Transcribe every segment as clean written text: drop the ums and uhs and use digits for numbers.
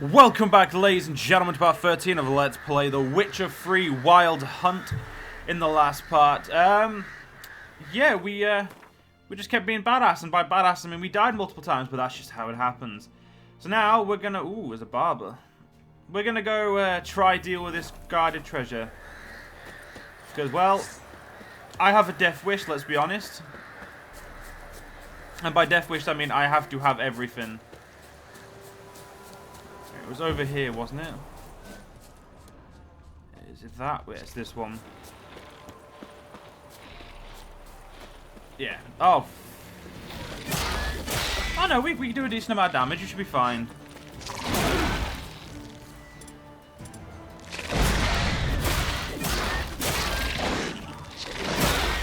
Welcome back, ladies and gentlemen, to part 13 of Let's Play The Witcher 3 Wild Hunt. In the last part, yeah, we just kept being badass, and by badass I mean we died multiple times, but that's just how it happens. So now we're gonna, ooh, there's a barber. We're gonna go try deal with this guarded treasure. Because, well, I have a death wish, let's be honest. And by death wish I mean I have to have everything. It was over here, wasn't it? Is it that? Wait, it's this one. Yeah. Oh. Oh no, we can do a decent amount of damage. You should be fine.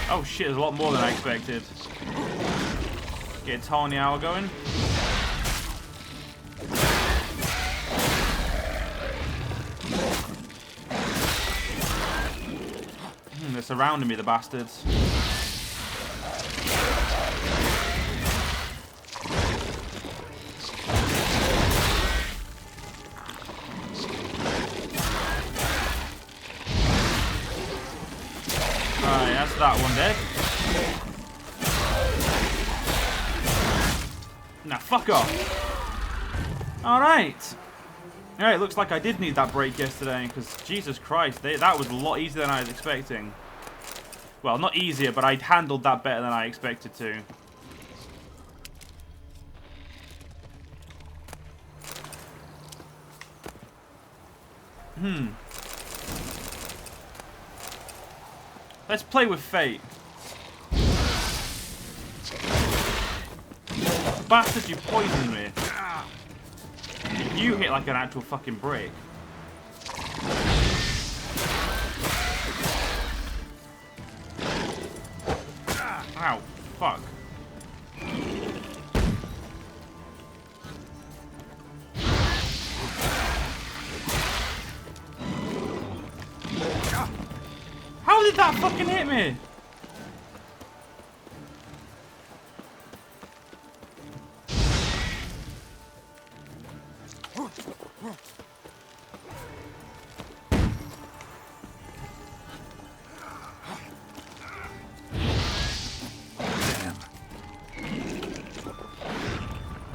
Oh shit, there's a lot more than I expected. Get a tawny hour going. They're surrounding me, the bastards. Alright, that's that one dead. Now, fuck off. Alright. Alright, looks like I did need that break yesterday, because Jesus Christ, that was a lot easier than I was expecting. Well, not easier, but I handled that better than I expected to. Let's play with fate. Bastard, you poisoned me. You hit like an actual fucking brick. Ow, fuck. How did that fucking hit me?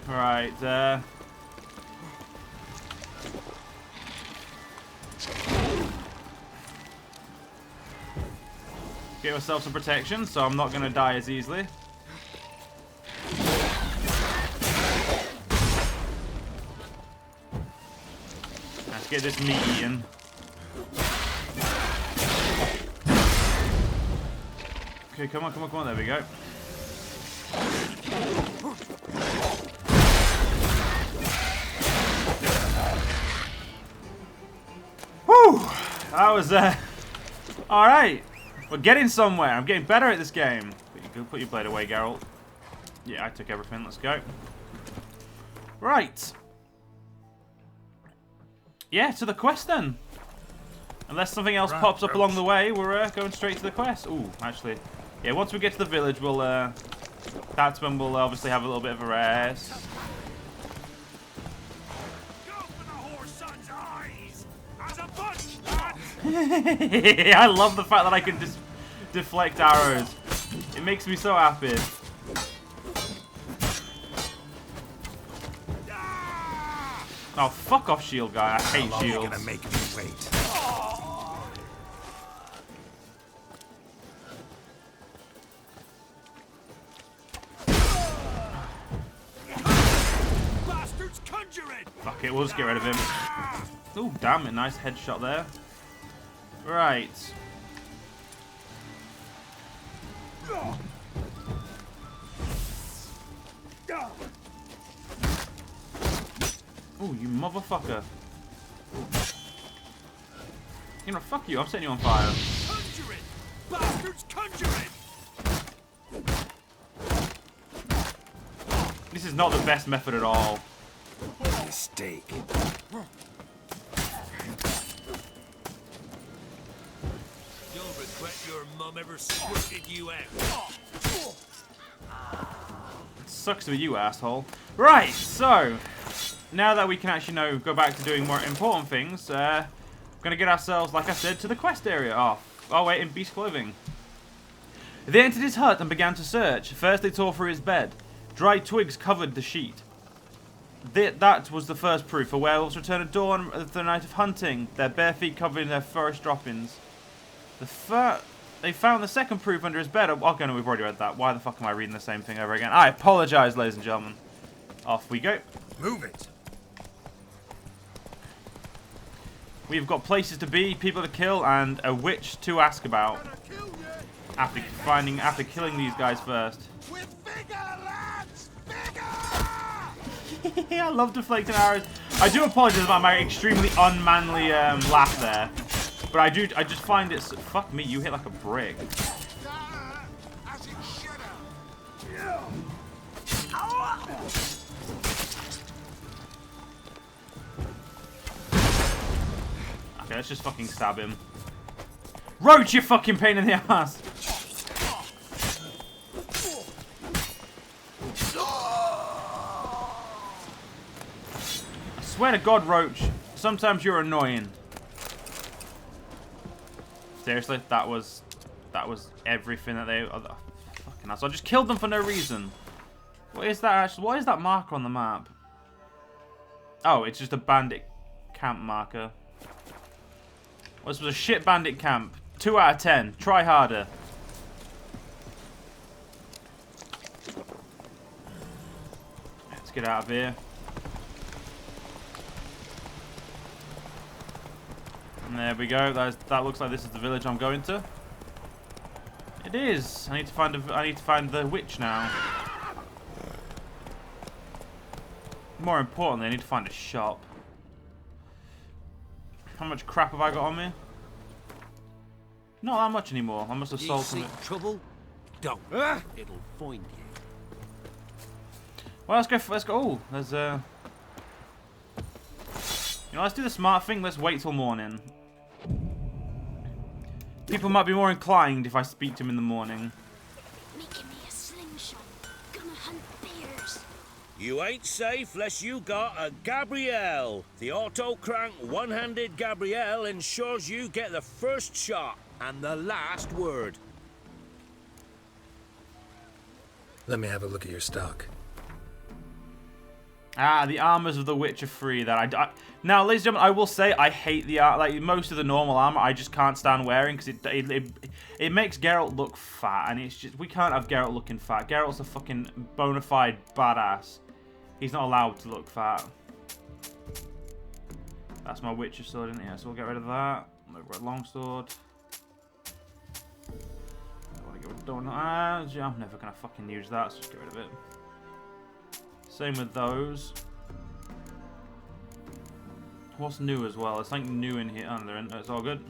Right, get myself some protection, so I'm not gonna die as easily. Let's get this meat eaten. Okay, come on, come on, come on, there we go. Whew! That was, alright. We're getting somewhere. I'm getting better at this game. Put your blade away, Geralt. Yeah, I took everything. Let's go. Right. Yeah, to the quest then. Unless something else pops up along the way, we're going straight to the quest. Ooh, actually. Yeah, once we get to the village, we'll, that's when we'll obviously have a little bit of a rest. I love the fact that I can just deflect arrows. It makes me so happy. Oh, fuck off, shield guy. I hate shields. Gonna make me wait. Bastards conjuring. Fuck it, we'll just get rid of him. Oh, damn it. Nice headshot there. Right. Oh, you motherfucker. You know, fuck you. I'm setting you on fire. Conjuring! Bastards conjuring! This is not the best method at all. Mistake. Your mum ever squirted you out. It sucks to be you, asshole. Right, so now that we can actually go back to doing more important things, we're going to get ourselves, like I said, to the quest area. Oh wait, in beast clothing. They entered his hut and began to search. First they tore through his bed. Dry twigs covered the sheet. That was the first proof. The werewolves returned at dawn of the night of hunting, their bare feet covered in their forest droppings. They found the second proof under his bed. Okay, no, we've already read that. Why the fuck am I reading the same thing over again? I apologize, ladies and gentlemen. Off we go. Move it. We've got places to be, people to kill, and a witch to ask about. After killing these guys first. With vigor, lads! Vigor! I love deflecting arrows. I do apologize about my extremely unmanly laugh there, but I just find it. Fuck me, you hit like a brick. Okay, let's just fucking stab him. Roach, you fucking pain in the ass. I swear to God, Roach, sometimes you're annoying. Seriously, that was everything that they. Oh, fucking ass. I just killed them for no reason. What is that actually? What is that marker on the map? Oh, it's just a bandit camp marker. Well, this was a shit bandit camp. 2 out of 10. Try harder. Let's get out of here. And there we go. That looks like this is the village I'm going to. It is. I need to find the witch now. More importantly, I need to find a shop. How much crap have I got on me? Not that much anymore. I must have sold some. Trouble? Don't. It'll find you. Well, let's go. Oh, there's let's do the smart thing. Let's wait till morning. People might be more inclined if I speak to him in the morning. Making me a slingshot. Gonna hunt bears. You ain't safe less you got a Gabrielle. The auto-crank one-handed Gabrielle ensures you get the first shot and the last word. Let me have a look at your stock. Ah, the armors of the Witcher 3 that now, ladies and gentlemen, I will say I hate the like most of the normal armor. I just can't stand wearing because it makes Geralt look fat, and it's just we can't have Geralt looking fat. Geralt's a fucking bona fide badass. He's not allowed to look fat. That's my Witcher sword, isn't it? Yeah, so we'll get rid of that. I've got a longsword. I'm never gonna fucking use that, so just get rid of it. Same with those. What's new as well? There's something new in here. It's all good.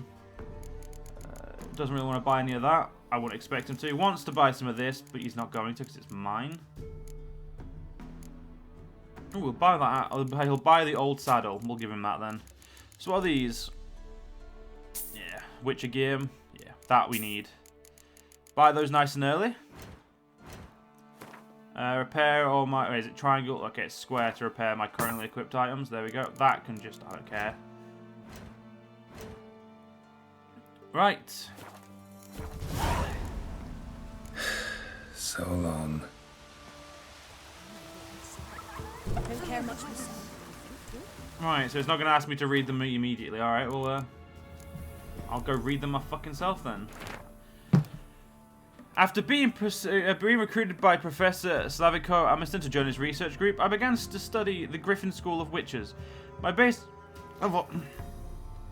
Doesn't really want to buy any of that. I wouldn't expect him to. He wants to buy some of this, but he's not going to because it's mine. Oh, we'll buy that. He'll buy the old saddle. We'll give him that then. So what are these? Yeah, Witcher gear. Yeah, that we need. Buy those nice and early. Repair all my... is it triangle? Okay, it's square to repair my currently equipped items. There we go. That can just... I don't care. Right. So long. Don't care much myself. Right, so it's not going to ask me to read them immediately. Alright, well, I'll go read them my fucking self then. After being recruited by Professor Slavico Amiston to join his research group, I began to study the Griffin School of Witches. My base of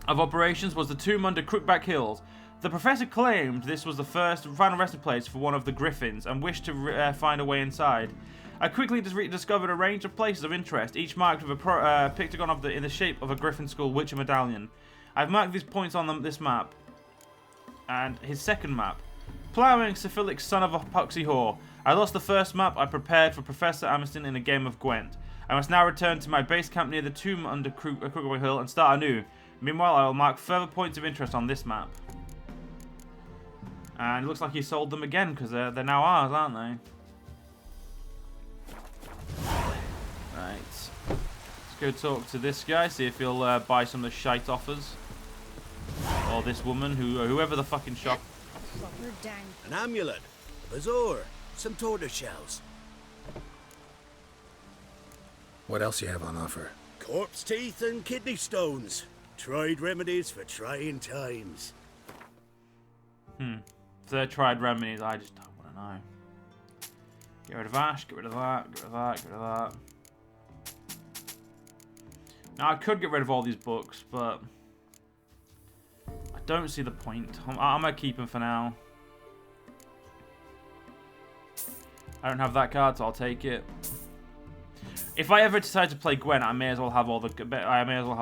operations was the tomb under Crookback Hills. The professor claimed this was the first and final resting place for one of the Griffins and wished to find a way inside. I quickly discovered a range of places of interest, each marked with a pictagon in the shape of a Griffin School Witcher medallion. I've marked these points on this map. And his second map. Ploughing Syphilic, son of a poxy whore. I lost the first map I prepared for Professor Amiston in a game of Gwent. I must now return to my base camp near the tomb under Crookback Hill and start anew. Meanwhile, I will mark further points of interest on this map. And it looks like he sold them again because they're now ours, aren't they? Right. Let's Go talk to this guy, see if he'll buy some of the shite offers. Or this woman, whoever the fucking shop. Proper down. An amulet, a majour, some tortoise shells. What else you have on offer? Corpse teeth and kidney stones. Tried remedies for trying times. If they're tried remedies, I just don't want to know. Get rid of Ash, get rid of that, get rid of that, get rid of that. Now, I could get rid of all these books, but I don't see the point. I'm going to keep them for now. I don't have that card, so I'll take it. If I ever decide to play Gwen, I may as well have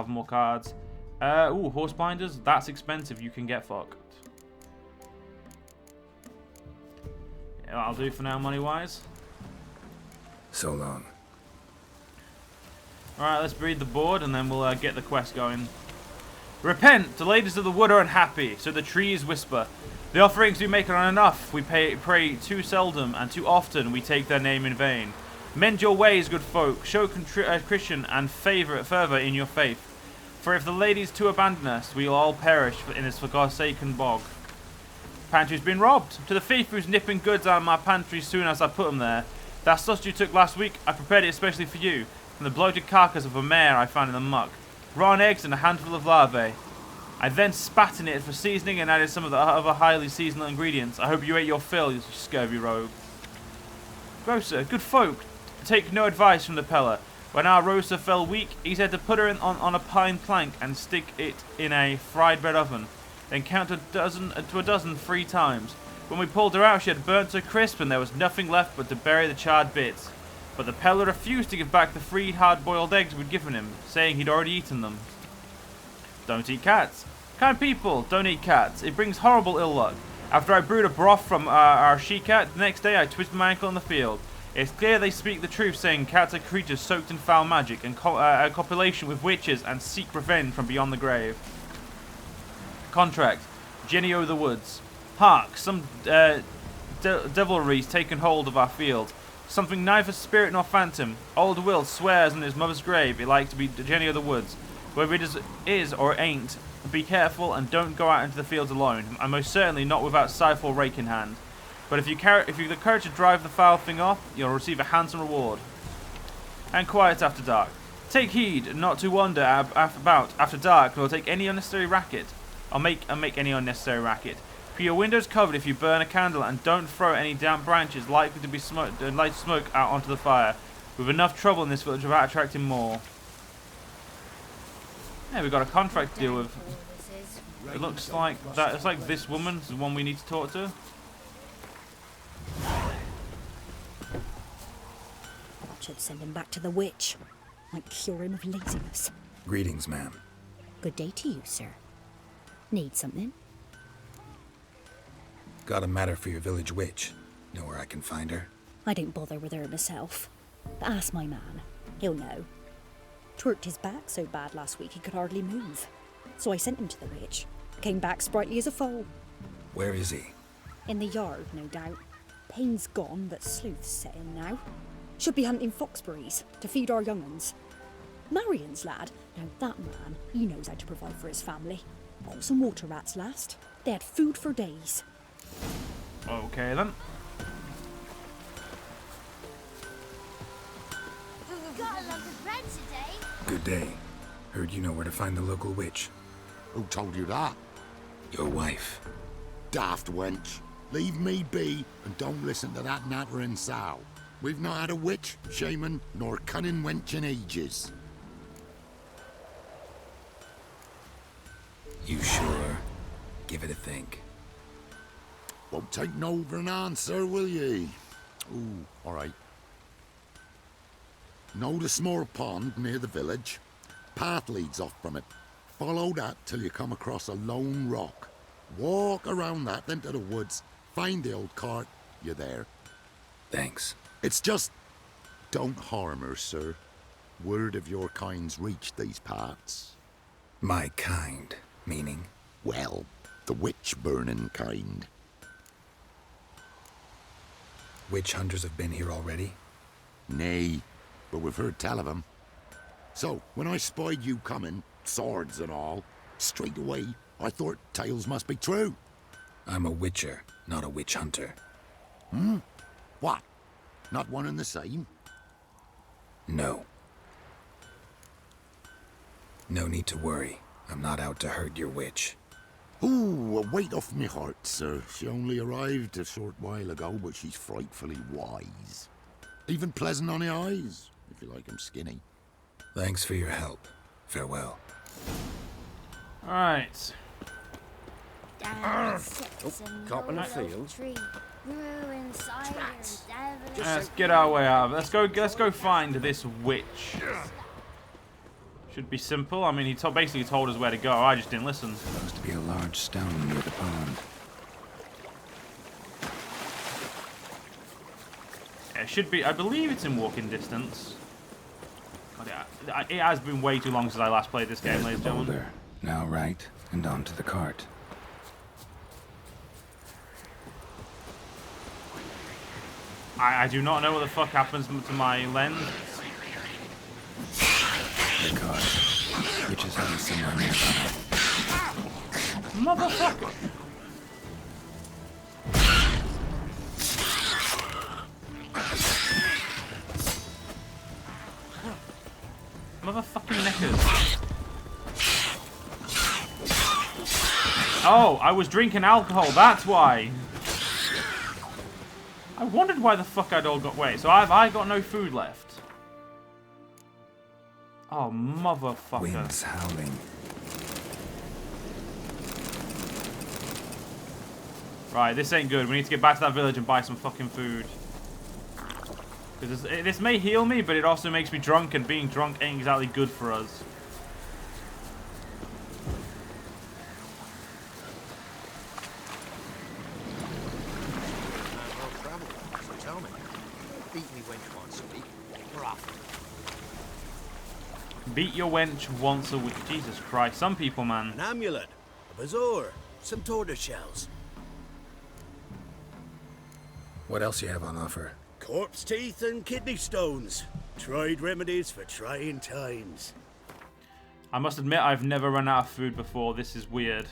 more cards. Ooh, horse blinders. That's expensive. You can get fucked. Yeah, that'll do for now, money-wise. So long. Alright, let's read the board and then we'll get the quest going. Repent! The ladies of the wood are unhappy, so the trees whisper. The offerings we make are enough. We pray too seldom, and too often we take their name in vain. Mend your ways, good folk. Show Christian and fervour in your faith. For if the ladies too abandon us, we will all perish in this forsaken bog. Pantry's been robbed. To the thief who's nipping goods out of my pantry soon as I put them there. That sausage you took last week, I prepared it especially for you. From the bloated carcass of a mare I found in the muck. Rotten eggs and a handful of larvae. I then spat in it for seasoning and added some of the other highly seasonal ingredients. I hope you ate your fill, you scurvy rogue. Grocer, good folk, take no advice from the peller. When our roaster fell weak, he said to put her on a pine plank and stick it in a fried bread oven. Then count to a dozen 3 times. When we pulled her out, she had burnt her crisp and there was nothing left but to bury the charred bits. But the peddler refused to give back the 3 hard-boiled eggs we'd given him, saying he'd already eaten them. Don't eat cats. Kind people, don't eat cats. It brings horrible ill luck. After I brewed a broth from our she-cat, the next day I twisted my ankle in the field. It's clear they speak the truth, saying cats are creatures soaked in foul magic and copulation with witches and seek revenge from beyond the grave. Contract. Jenny o' the Woods. Hark, some devilry's taken hold of our field. Something neither spirit nor phantom. Old Will swears in his mother's grave it like to be Jenny o' the Woods. Whether it is or ain't, be careful and don't go out into the fields alone, and most certainly not without scythe or rake in hand. But if you've the courage to drive the foul thing off, you'll receive a handsome reward. And quiet after dark. Take heed not to wander about after dark, nor take any unnecessary racket. Or make any unnecessary racket. Keep your windows covered if you burn a candle, and don't throw any damp branches likely to be light smoke out onto the fire. We've enough trouble in this village without attracting more. Yeah, we've got a contract to deal with. It looks like that. It's like this woman is the one we need to talk to. Should send him back to the witch. Might cure him of laziness. Greetings, ma'am. Good day to you, sir. Need something? Got a matter for your village witch. Know where I can find her? I don't bother with her myself. But ask my man. He'll know. Twerked his back so bad last week he could hardly move. So I sent him to the witch. Came back sprightly as a foal. Where is he? In the yard, no doubt. Pain's gone, but sleuth's set in now. Should be hunting foxberries to feed our young uns. Marion's lad, now that man, he knows how to provide for his family. Caught some water rats last. They had food for days. Okay then. Got a lump of bread today. Good day. Heard you know where to find the local witch. Who told you that? Your wife. Daft wench. Leave me be and don't listen to that nattering sow. We've not had a witch, shaman, nor cunning wench in ages. You sure? Give it a think. Won't take no for an answer, will ye? Ooh, all right. Know the small pond near the village? Path leads off from it. Follow that till you come across a lone rock. Walk around that into the woods. Find the old cart. You're there. Thanks. It's just... don't harm her, sir. Word of your kind's reached these parts. My kind, meaning? Well, the witch-burning kind. Witch hunters have been here already? Nay, but we've heard tell of 'em. So, when I spied you coming, swords and all, straight away, I thought tales must be true. I'm a witcher, not a witch hunter. What? Not one and the same? No. No need to worry. I'm not out to hurt your witch. Ooh, a weight off me heart, sir. She only arrived a short while ago, but she's frightfully wise. Even pleasant on the eyes, if you like 'em skinny. Thanks for your help. Farewell. Alright. Cop in a field. Let's get our way out of it. Let's go find this witch. Should be simple. I mean, he basically told us where to go. I just didn't listen. Supposed to be a large stone near the pond. Yeah, it should be. I believe it's in walking distance. God, yeah, it has been way too long since I last played this game, ladies and gentlemen. Boulder. Now right, and onto the cart. I do not know what the fuck happens to my lens. The cart. Which is heading somewhere nearby. Motherfucker! Motherfucking knickers. Oh, I was drinking alcohol, that's why. I wondered why the fuck I'd all got... Wait, so I got no food left? Oh, motherfucker. Winds howling. Right, this ain't good. We need to get back to that village and buy some fucking food. Because this may heal me, but it also makes me drunk, and being drunk ain't exactly good for us. Beat your wench once a week. Jesus Christ. Some people, man. An amulet, a majour, some tortoise shells. What else you have on offer? Corpse teeth and kidney stones. Tried remedies for trying times. I must admit, I've never run out of food before. This is weird.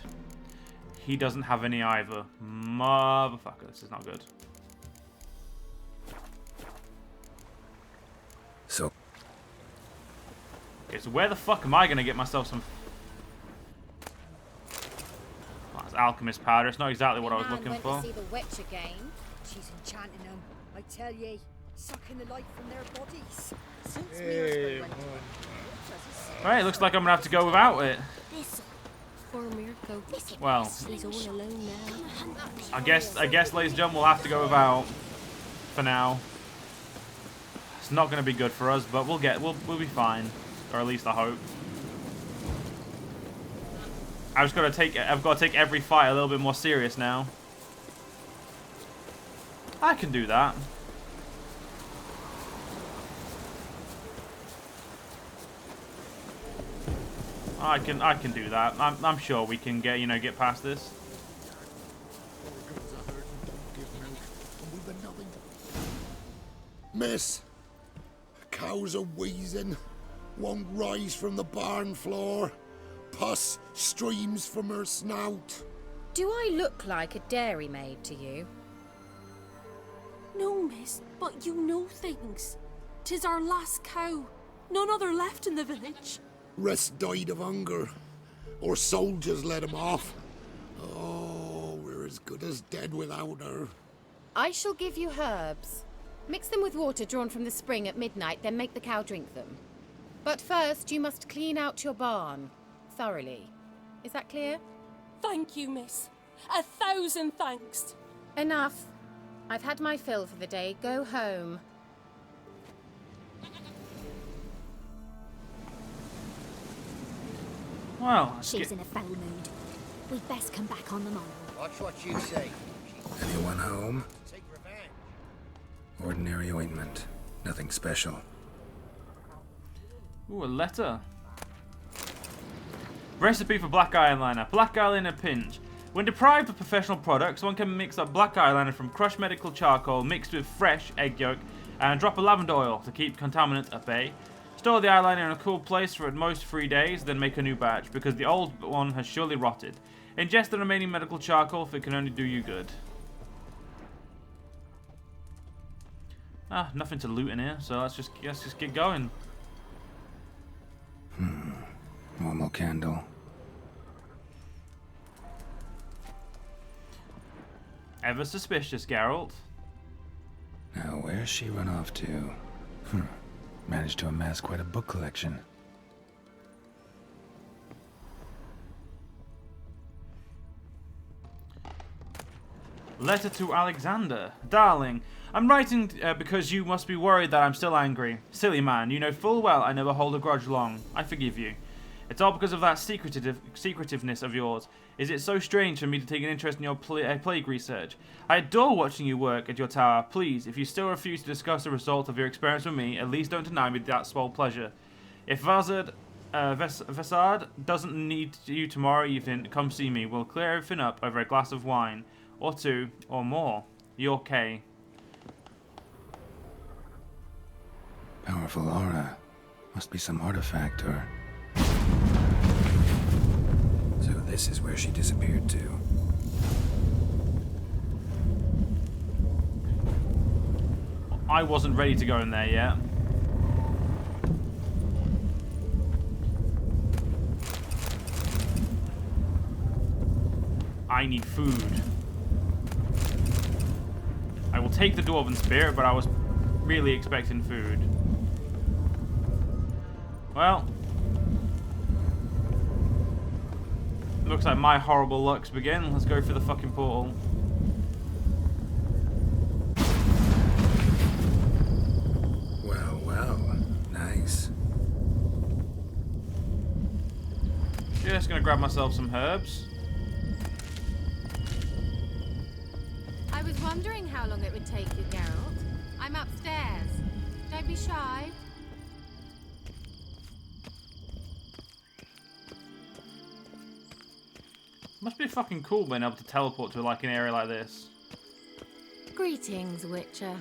He doesn't have any either. Motherfucker, this is not good. So, Okay, so where the fuck am I gonna get myself some... Oh, that's alchemist powder. It's not exactly what I was looking for. To see the witch again. She's enchanting them, I tell ye, sucking the life from their bodies. Since Mirror went Right, looks like I'm gonna have to go without it. This poor Mirko. Well, He's all alone now. I guess, ladies and gentlemen, we'll have to go without for now. It's not gonna be good for us, but we'll be fine, or at least I hope. I've got to take every fight a little bit more serious now. I can do that. I can do that. I'm sure we can get past this. Miss, cows are wheezing, won't rise from the barn floor. Pus streams from her snout. Do I look like a dairymaid to you? No, miss, but you know things. 'Tis our last cow. None other left in the village. Rest died of hunger, or soldiers let him off. Oh, we're as good as dead without her. I shall give you herbs. Mix them with water drawn from the spring at midnight, then make the cow drink them. But first, you must clean out your barn thoroughly. Is that clear? Thank you, miss. 1,000 thanks. Enough. I've had my fill for the day. Go home. Well, she's in a foul mood. We'd best come back on the morrow. Watch what you say. anyone home? Take revenge. Ordinary ointment. Nothing special. Ooh, a letter. Recipe for black eyeliner. Black eyeliner pinch. When deprived of professional products, one can mix up black eyeliner from crushed medical charcoal mixed with fresh egg yolk and a drop of lavender oil to keep contaminants at bay. Store the eyeliner in a cool place for at most 3 days, then make a new batch, because the old one has surely rotted. Ingest the remaining medical charcoal if it can only do you good. Ah, nothing to loot in here, so let's just get going. One more candle. Ever suspicious, Geralt. Now, where's she run off to? Managed to amass quite a book collection. Letter to Alexander. Darling, I'm writing because you must be worried that I'm still angry. Silly man, you know full well I never hold a grudge long. I forgive you. It's all because of that secretiveness of yours. Is it so strange for me to take an interest in your plague research? I adore watching you work at your tower. Please, if you still refuse to discuss the result of your experience with me, at least don't deny me that small pleasure. If Vessard doesn't need you tomorrow evening, come see me. We'll clear everything up over a glass of wine. Or two, or more. You're Kay. Powerful aura. Must be some artifact or... So this is where she disappeared to. I wasn't ready to go in there yet. I need food. I will take the Dwarven Spirit, but I was really expecting food. Well. Looks like my horrible luck's begin. Let's go for the fucking portal. Well, well. Nice. Just gonna grab myself some herbs. I was wondering how long it would take you, Geralt. I'm upstairs. Don't be shy. Must be fucking cool being able to teleport to like an area like this. Greetings, Witcher.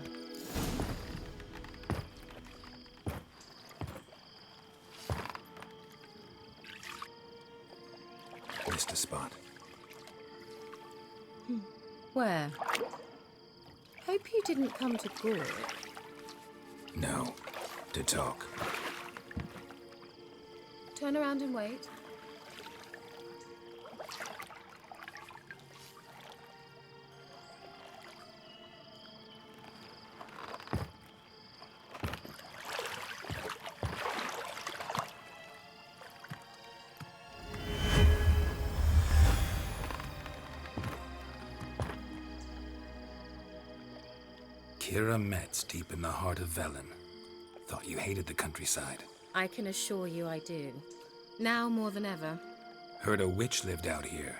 Missed a spot. Where? Hope you didn't come to Gore. No. To talk. Turn around and wait. Kira Metz deep in the heart of Velen. Thought you hated the countryside. I can assure you I do. Now more than ever. Heard a witch lived out here.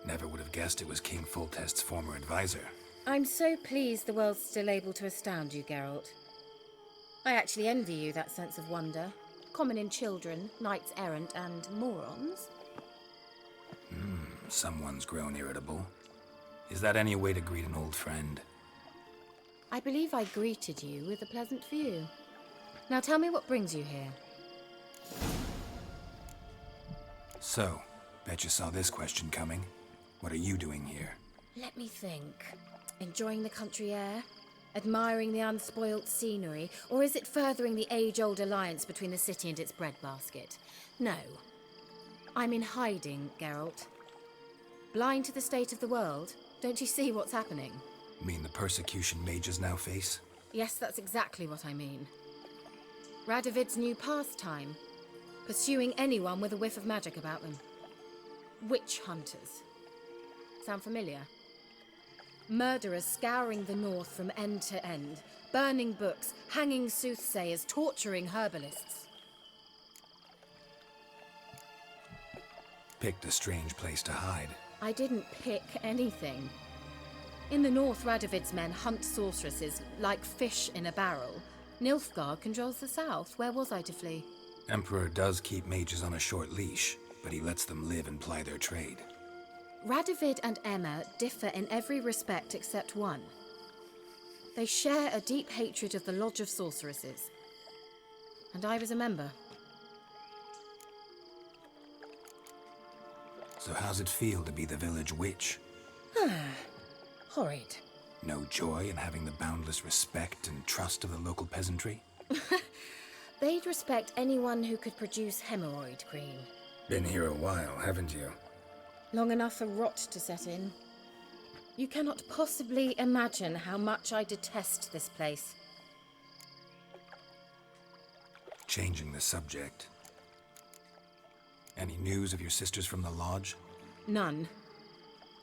Never would have guessed it was King Foltest's former advisor. I'm so pleased the world's still able to astound you, Geralt. I actually envy you that sense of wonder. Common in children, knights errant, and morons. Someone's grown irritable. Is that any way to greet an old friend? I believe I greeted you with a pleasant view. Now tell me what brings you here. So, bet you saw this question coming. What are you doing here? Let me think. Enjoying the country air? Admiring the unspoilt scenery? Or is it furthering the age-old alliance between the city and its breadbasket? No. I'm in hiding, Geralt. Blind to the state of the world? Don't you see what's happening? Mean the persecution mages now face? Yes, that's exactly what I mean. Radovid's new pastime. Pursuing anyone with a whiff of magic about them. Witch hunters. Sound familiar? Murderers scouring the north from end to end. Burning books, hanging soothsayers, torturing herbalists. Picked a strange place to hide. I didn't pick anything. In the north, Radovid's men hunt sorceresses like fish in a barrel. Nilfgaard controls the south. Where was I to flee? Emperor does keep mages on a short leash, but he lets them live and ply their trade. Radovid and Emma differ in every respect except one. They share a deep hatred of the Lodge of Sorceresses. and I was a member. So how's it feel to be the village witch? Horrid. No joy in having the boundless respect and trust of the local peasantry? They'd respect anyone who could produce hemorrhoid cream. Been here a while, haven't you? Long enough for rot to set in. You cannot possibly imagine how much I detest this place. Changing the subject. Any news of your sisters from the lodge? None.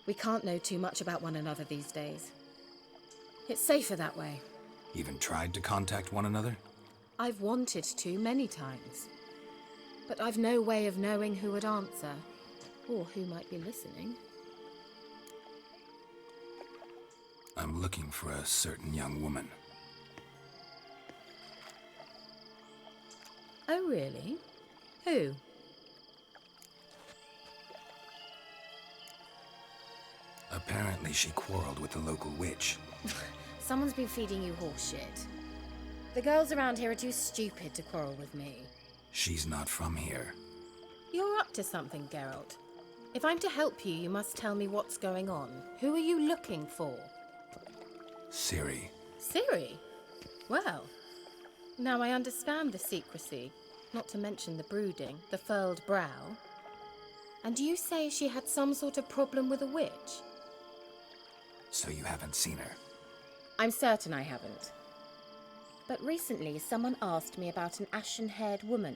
We can't know too much about one another these days. It's safer that way. Even tried to contact one another? I've wanted to many times. But I've no way of knowing who would answer, or who might be listening. I'm looking for a certain young woman. Oh, really? Who? Apparently she quarreled with the local witch. Someone's been feeding you horse shit. The girls around here are too stupid to quarrel with me. She's not from here. You're up to something, Geralt. If I'm to help you, you must tell me what's going on. Who are you looking for? Ciri. Ciri? Well, now I understand the secrecy, not to mention the brooding, the furled brow. And you say she had some sort of problem with a witch? So you haven't seen her? I'm certain I haven't. But recently someone asked me about an ashen-haired woman.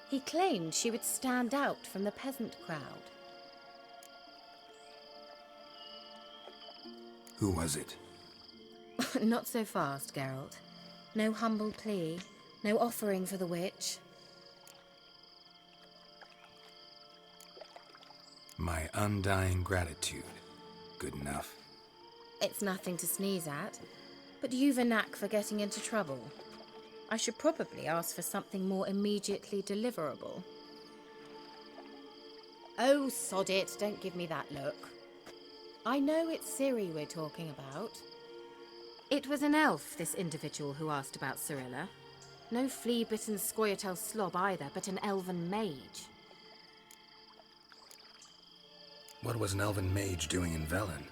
He claimed she would stand out from the peasant crowd. Who was it? Not so fast, Geralt. No humble plea, no offering for the witch. My undying gratitude. Good enough. It's nothing to sneeze at, but you've a knack for getting into trouble. I should probably ask for something more immediately deliverable. Oh, sod it, don't give me that look. I know it's Ciri we're talking about. It was an elf, this individual who asked about Cirilla. No flea-bitten Scoia'tael slob either, but an elven mage. What was an elven mage doing in Velen?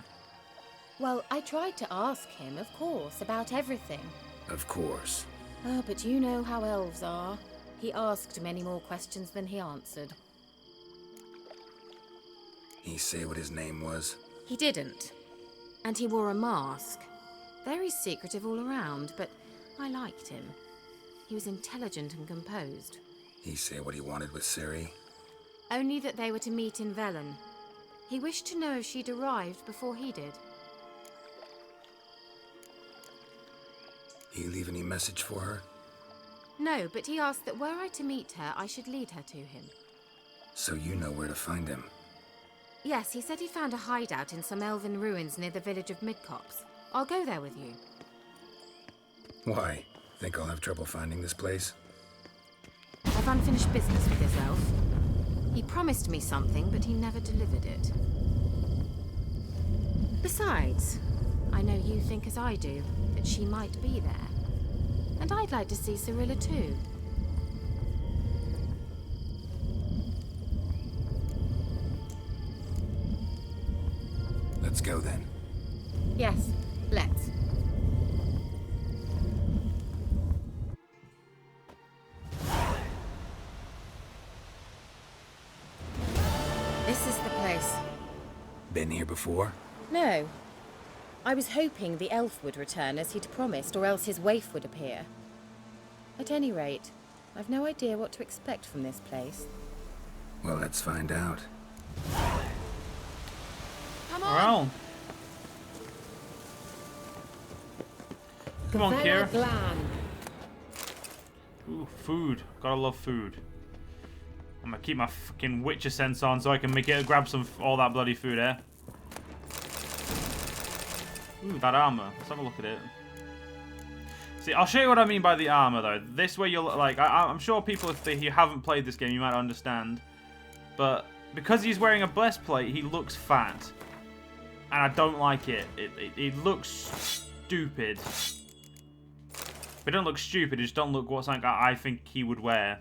Well, I tried to ask him, of course, about everything. Of course. Oh, but you know how elves are. He asked many more questions than he answered. He say what his name was? He didn't. And he wore a mask. Very secretive all around, but I liked him. He was intelligent and composed. He say what he wanted with Ciri? Only that they were to meet in Velen. He wished to know if she'd arrived before he did. He leave any message for her? No, but he asked that were I to meet her, I should lead her to him. So you know where to find him? Yes, he said he found a hideout in some elven ruins near the village of Midcopse. I'll go there with you. Why? Think I'll have trouble finding this place? I've unfinished business with this elf. He promised me something, but he never delivered it. Besides, I know you think as I do, that she might be there. And I'd like to see Cirilla too. Let's go then. Yes, let's. This is the place. Been here before? No. I was hoping the elf would return as he'd promised, or else his waif would appear. At any rate, I've no idea what to expect from this place. Well, let's find out. Come on! Well. Come on, Kira. Ooh, food. Gotta love food. I'm gonna keep my fucking Witcher sense on so I can grab some all that bloody food here. Ooh, that armor. Let's have a look at it. See, I'll show you what I mean by the armor, though. This way you'll, like, I'm sure people, if you haven't played this game, you might understand. But because he's wearing a breastplate, he looks fat. And I don't like it. It looks stupid. They don't look stupid, they just don't look what something I think he would wear.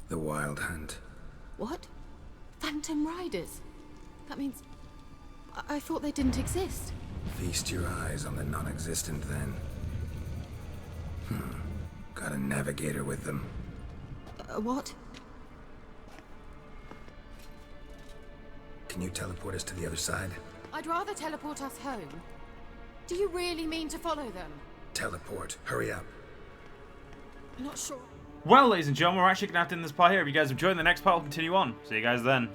The Wild Hunt. What? Phantom Riders? That means... I thought they didn't exist. Feast your eyes on the non-existent then. Got a navigator with them. What? Can you teleport us to the other side? I'd rather teleport us home. Do you really mean to follow them? Teleport. Hurry up. Not sure. Well, ladies and gentlemen, we're actually going to have to end this part here. If you guys enjoyed, the next part will continue on. See you guys then.